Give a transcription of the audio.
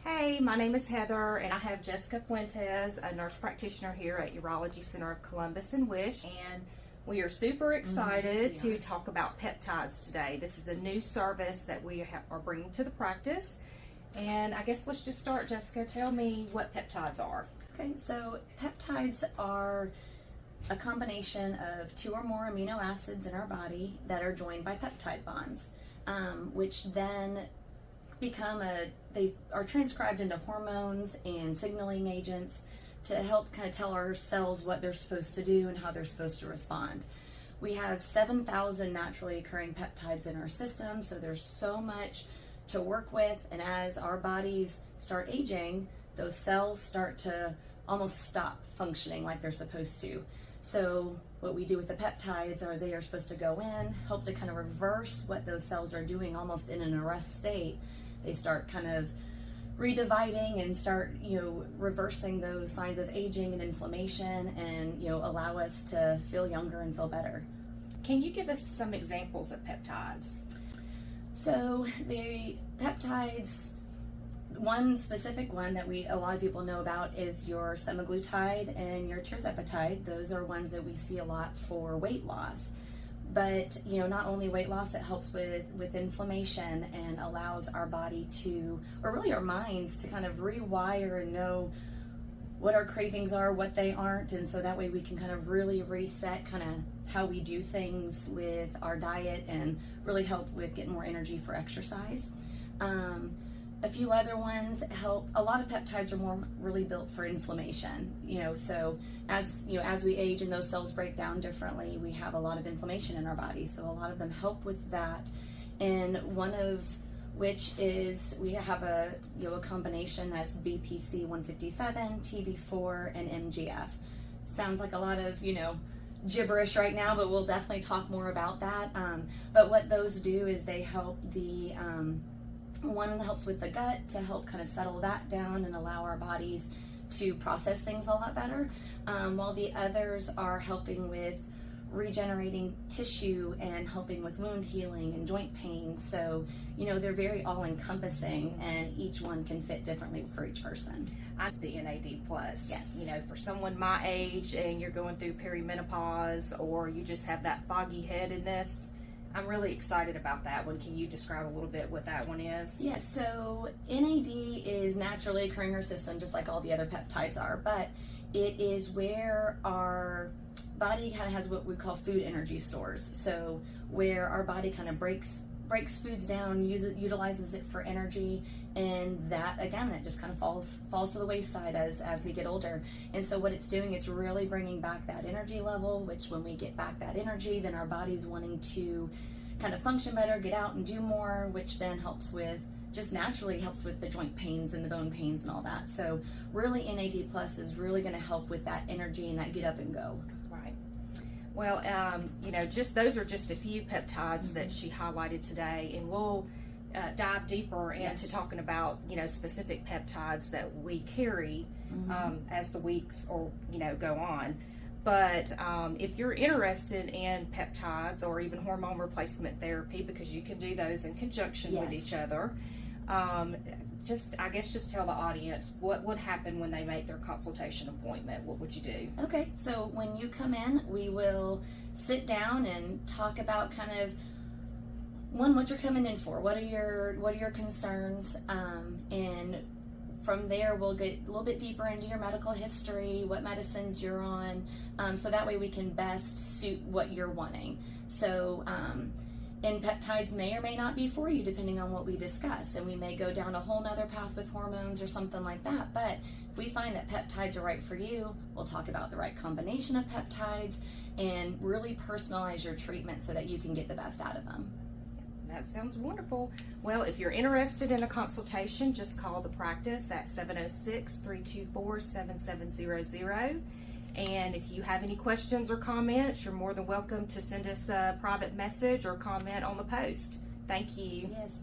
Hey, my name is Heather, and I have Jessica Fuentes, a nurse practitioner here at Urology Center of Columbus and Wish, and we are super excited to talk about peptides today. This is a new service that we are bringing to the practice, and I guess let's just start. Jessica, tell me what peptides are. Okay, so peptides are a combination of two or more amino acids in our body that are joined by peptide bonds, which then they are transcribed into hormones and signaling agents to help kind of tell our cells what they're supposed to do and how they're supposed to respond. We have 7,000 naturally occurring peptides in our system, so there's so much to work with, and as our bodies start aging, those cells start to almost stop functioning like they're supposed to. So what we do with the peptides are they are supposed to go in, help to kind of reverse what those cells are doing almost in an arrest state. They start kind of redividing and start, reversing those signs of aging and inflammation, and, allow us to feel younger and feel better. Can you give us some examples of peptides? So the peptides, one specific one that a lot of people know about is your semaglutide and your tirzepatide. Those are ones that we see a lot for weight loss. But, not only weight loss, it helps with inflammation and allows our body to, or really our minds, to kind of rewire and know what our cravings are, what they aren't. And so that way we can kind of really reset kind of how we do things with our diet and really help with getting more energy for exercise. A few other ones help. A lot of peptides are more really built for inflammation, so as we age and those cells break down differently, we have a lot of inflammation in our body, so a lot of them help with that. And one of which is we have a combination that's BPC 157, TB4, and MGF. Sounds like a lot of gibberish right now, but we'll definitely talk more about that. But what those do is they help one helps with the gut to help kind of settle that down and allow our bodies to process things a lot better, while the others are helping with regenerating tissue and helping with wound healing and joint pain. So, they're very all-encompassing, and each one can fit differently for each person. That's the NAD+. Yes. For someone my age and you're going through perimenopause, or you just have that foggy headedness, I'm really excited about that one. Can you describe a little bit what that one is? Yes, so NAD is naturally occurring in our system just like all the other peptides are, but it is where our body kind of has what we call food energy stores. So where our body kind of breaks foods down, utilizes it for energy, and that just kind of falls to the wayside as we get older. And so what it's doing is really bringing back that energy level, which when we get back that energy, then our body's wanting to kind of function better, get out and do more, which then naturally helps with the joint pains and the bone pains and all that. So really NAD plus is really going to help with that energy and that get up and go. Well, those are just a few peptides that she highlighted today, and we'll dive deeper into talking about, specific peptides that we carry as the weeks go on. But if you're interested in peptides or even hormone replacement therapy, because you can do those in conjunction with each other, just tell the audience what would happen when they make their consultation appointment. What would you do? Okay, so when you come in, we will sit down and talk about kind of what you're coming in for. What are your concerns? And from there, we'll get a little bit deeper into your medical history, what medicines you're on, so that way we can best suit what you're wanting. So. And peptides may or may not be for you depending on what we discuss, and we may go down a whole nother path with hormones or something like that. But if we find that peptides are right for you, we'll talk about the right combination of peptides and really personalize your treatment so that you can get the best out of them. That sounds wonderful. Well, if you're interested in a consultation, just call the practice at 706-324-7700. And if you have any questions or comments, you're more than welcome to send us a private message or comment on the post. Thank you. Yes.